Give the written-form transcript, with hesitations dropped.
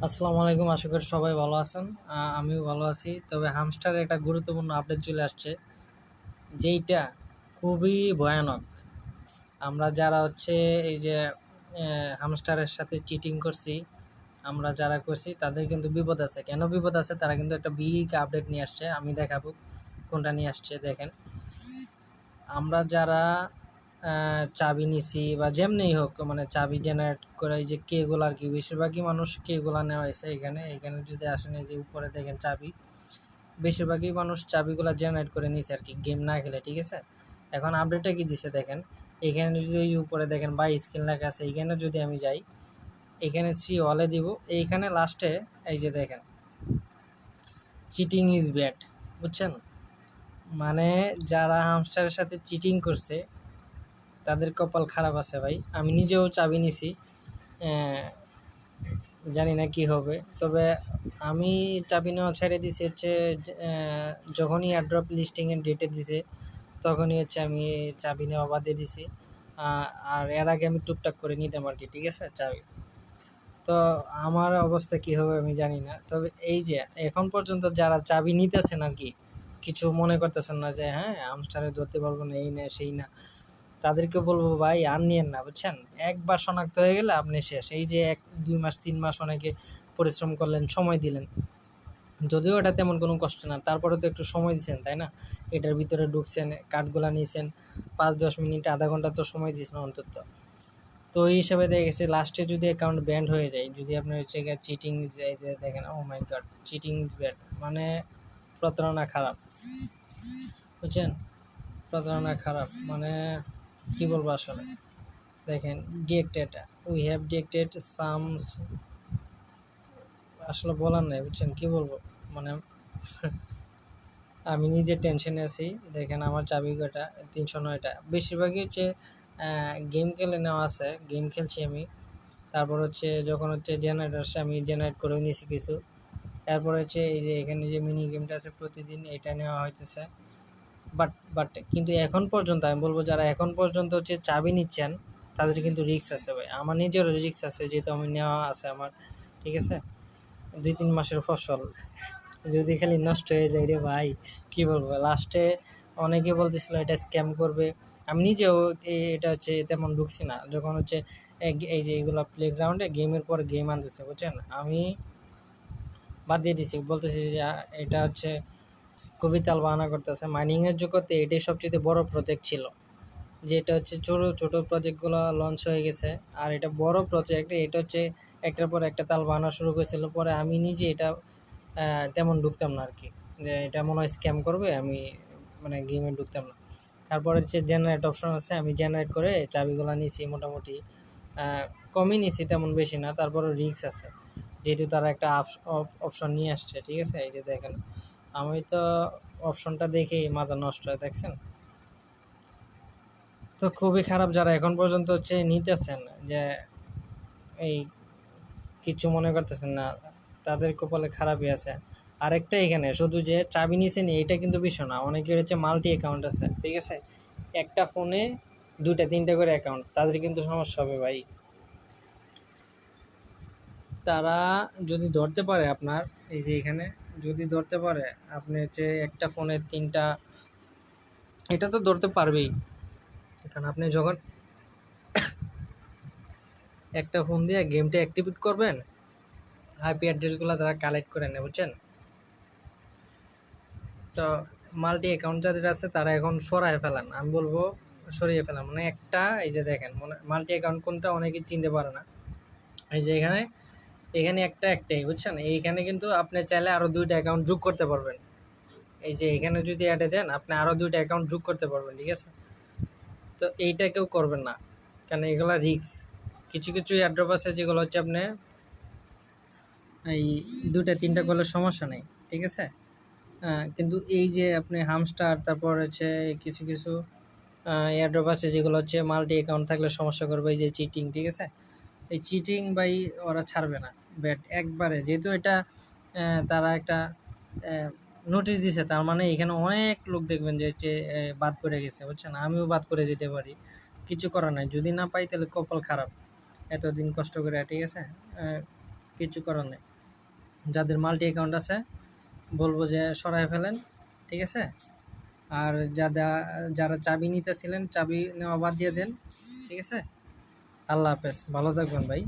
আসসালামু আলাইকুম, আশা করি সবাই ভালো আছেন। আমিও ভালো আছি। তবে হামস্টারের একটা গুরুত্বপূর্ণ আপডেট চলে আসছে, যেইটা খুবই ভয়ানক। আমরা যারা হচ্ছে এই যে হামস্টারের সাথে চিটিং করছি, আমরা যারা করছি তাদের কিন্তু বিপদ আছে। কেন বিপদ আছে? তারা কিন্তু একটা বিগ আপডেট নিয়ে আসছে। আমি দেখাবো কোনটা নিয়ে আসছে। দেখেন, আমরা যারা চাবি নিছি বা যেমনিই হোক, মানে চাবি জেনারেট করে এই যে কেগুলো আর কি, বেশিরভাগই মানুষ কেগুলা নেওয়া হয়েছে। এখানে যদি আসেন, এই যে উপরে দেখেন চাবি, বেশিরভাগই মানুষ চাবিগুলা জেনারেট করে নিছে আর কি, গেম না খেলে। ঠিক আছে, এখন আপডেটটা কি দিছে দেখেন। এখানে যদি এই উপরে দেখেন বাই স্কিল লেখা আছে, এইখানে যদি আমি যাই, এখানে সি হলে দিব, এইখানে লাস্টে এই যে দেখেন চিটিং ইজ ব্যাড, বুঝছেন? মানে যারা হামস্টারের সাথে চিটিং করছে তাদের কপাল খারাপ আছে ভাই। আমি নিজেও চাবি নিছি, জানি না কি হবে। তবে আমি চাবি নেওয়া ছেড়ে দিছি হচ্ছে যখনই এয়ারড্রপ লিস্টিংয়ের ডেটে দিছে, তখনই হচ্ছে আমি চাবি নেওয়া বাদে দিছি। আর এর আগে আমি টুকটাক করে নিতাম আর কি, ঠিক আছে, চাবি। তো আমার অবস্থা কি হবে আমি জানি না। তবে এই যে এখন পর্যন্ত যারা চাবি নিতেছেন আর কি, কিছু মনে করতেছেন না যে হ্যাঁ আমস্টারে ধরতে পারবো না, এই না সেই না, তাদেরকে বলবো ভাই আর নিয়েন না, বুঝছেন? একবার শনাক্ত হয়ে গেলে আপনি শেষ। এই যে 1-2 মাস 3 মাস অনেকে পরিশ্রম করলেন, সময় দিলেন, যদিও এটা তেমন কোনো কষ্ট না, তারপরে তো একটু সময় দিচ্ছেন, তাই না? এটার ভিতরে ঢুকছেন, কার্ডগুলা নিয়েছেন, 5-10 মিনিট আধা ঘন্টা তো সময় দিয়েছেন অন্তত। তো এই হিসাবে দেখে গেছে লাস্টে যদি অ্যাকাউন্ট ব্যান্ড হয়ে যায়, যদি আপনার হচ্ছে চিটিং দেখেন, ও মাই গড, চিটিং ইজ ব্যাড, মানে প্রতারণা খারাপ, বুঝছেন? প্রতারণা খারাপ মানে কি বলবো আসলে। দেখেন, ডিএক্টেড, উই হ্যাভ ডিএক্টেড সাম, আসলে বলার নাই, বুঝছেন? কি বলবো মানে আমি নিজে টেনশনে আছি। দেখেন আমার চাবি কটা, 309টা, বেশিরভাগই হচ্ছে গেম খেলে নেওয়া আছে, গেম খেলছি আমি। তারপর হচ্ছে যখন হচ্ছে জেনারেট আসছে, আমি জেনারেট করে নিয়েছি কিছু। তারপর হচ্ছে এই যে এখানে যে মিনি গেমটা আছে প্রতিদিন, এটা নেওয়া হইতেছে। বাট কিন্তু এখন পর্যন্ত আমি বলবো, যারা এখন পর্যন্ত হচ্ছে চাবি নিচ্ছেন তাদের কিন্তু রিস্ক আছে ভাই। আমার নিজেরও রিস্ক আছে, যেহেতু আমি নেওয়া আছে আমার, ঠিক আছে। 2-3 মাসের ফসল যদি খালি নষ্ট হয়ে যায় রে ভাই, কি বলবো। লাস্টে অনেকে বলতেছিল এটা স্ক্যাম করবে। আমি নিজেও এটা হচ্ছে তেমন ঢুকছি না, যখন হচ্ছে এই যে এগুলো প্লেগ্রাউন্ডে গেমের পর গেম আনতেছে, বুঝছেন, আমি বাদ দিয়ে দিছি। বলতেছি যে এটা হচ্ছে খুবই তাল বাহানা করতেছে। মাইনিংয়ের জগতে এটাই সবচেয়ে বড় প্রজেক্ট ছিল, যেটা হচ্ছে ছোট ছোট প্রজেক্টগুলো লঞ্চ হয়ে গেছে। আর এটা বড় প্রজেক্ট, এটা হচ্ছে একটার পর একটা তাল বাহানা শুরু করেছিল। পরে আমি নিজে এটা তেমন ঢুকতাম না আর কি, যে এটা মনে হয় স্ক্যাম করবে, আমি মানে গেমে ঢুকতাম না। তারপরে হচ্ছে জেনারেট অপশন আছে, আমি জেনারেট করে চাবিগুলো নিছি মোটামুটি, কমই নিছি, তেমন বেশি না। তারপরে রিস্ক আছে, যেহেতু তারা একটা অপশন নিয়ে আসছে, ঠিক আছে। এই যে দেখেন, আমি তো অপশনটা দেখেই মাথা নষ্ট হয়, দেখছেন? তো খুবই খারাপ যারা এখন পর্যন্ত হচ্ছে নিতেছেন, যে এই কিছু মনে করতেছেন না, তাদের কপালে খারাপই আছে। আরেকটা, এখানে শুধু যে চাবি নিছেন এটা কিন্তু বিষয় না, অনেকের হচ্ছে মাল্টি অ্যাকাউন্ট আছে, ঠিক আছে। একটা ফোনে 2-3টা করে অ্যাকাউন্ট, তাদের কিন্তু সমস্যা হবে ভাই। তারা যদি ধরতে পারে আপনার, এই যে এখানে যদি ধরতে পারে আপনি হচ্ছে একটা ফোনে 3টা, এটা তো ধরতে পারবেই। কারণ আপনি যখন একটা ফোন দিয়ে গেমটা অ্যাক্টিভেট করবেন, আইপি অ্যাড্রেসগুলো তারা কালেক্ট করে নেয়, বুঝছেন? তো মাল্টি অ্যাকাউন্ট যাদের আছে তারা এখন সরায় ফেলান, আমি বলবো সরিয়ে ফেলান। মানে একটা, এই যে দেখেন মাল্টি অ্যাকাউন্ট কোনটা অনেকে চিনতে পারে না। এই যে এখানে এখানে একটাই, বুঝছেন? এইখানে কিন্তু আপনি চাইলে আরও 2টা অ্যাকাউন্ট যোগ করতে পারবেন। এই যে এখানে যদি অ্যাডে দেন, আপনি আরও 2টা অ্যাকাউন্ট যোগ করতে পারবেন, ঠিক আছে। তো এইটা কেউ করবেন না, কারণ এগুলো রিস্ক। কিছু কিছু এয়ারড্রপ আছে যেগুলো হচ্ছে আপনি এই 2টা 3টা করলে সমস্যা নেই, ঠিক আছে। কিন্তু এই যে আপনি হামস্টার, তারপর হচ্ছে কিছু কিছু এয়ারড্রপ আছে যেগুলো হচ্ছে মাল্টি অ্যাকাউন্ট থাকলে সমস্যা করবে, এই যে চিটিং, ঠিক আছে। এই চিটিং বাই ওরা ছাড়বে না, ব্যাট একবারে। যেহেতু এটা তারা একটা নোটিশ দিছে, তার মানে এখানে অনেক লোক দেখবেন যে হচ্ছে বাদ পড়ে গেছে, বুঝছেন? আমিও বাদ পড়ে যেতে পারি, কিছু করার নাই। যদি না পাই তাহলে কপাল খারাপ, এতদিন কষ্ট করে, ঠিক আছে। কিছু করার নেই। যাদের মাল্টি অ্যাকাউন্ট আছে বলবো যে সরাই ফেলেন, ঠিক আছে। আর যারা চাবি নিতেছিলেন চাবি নেওয়া বাদ দিয়ে দেন, ঠিক আছে। আল্লাহ হাফেজ, ভালো থাকবেন ভাই।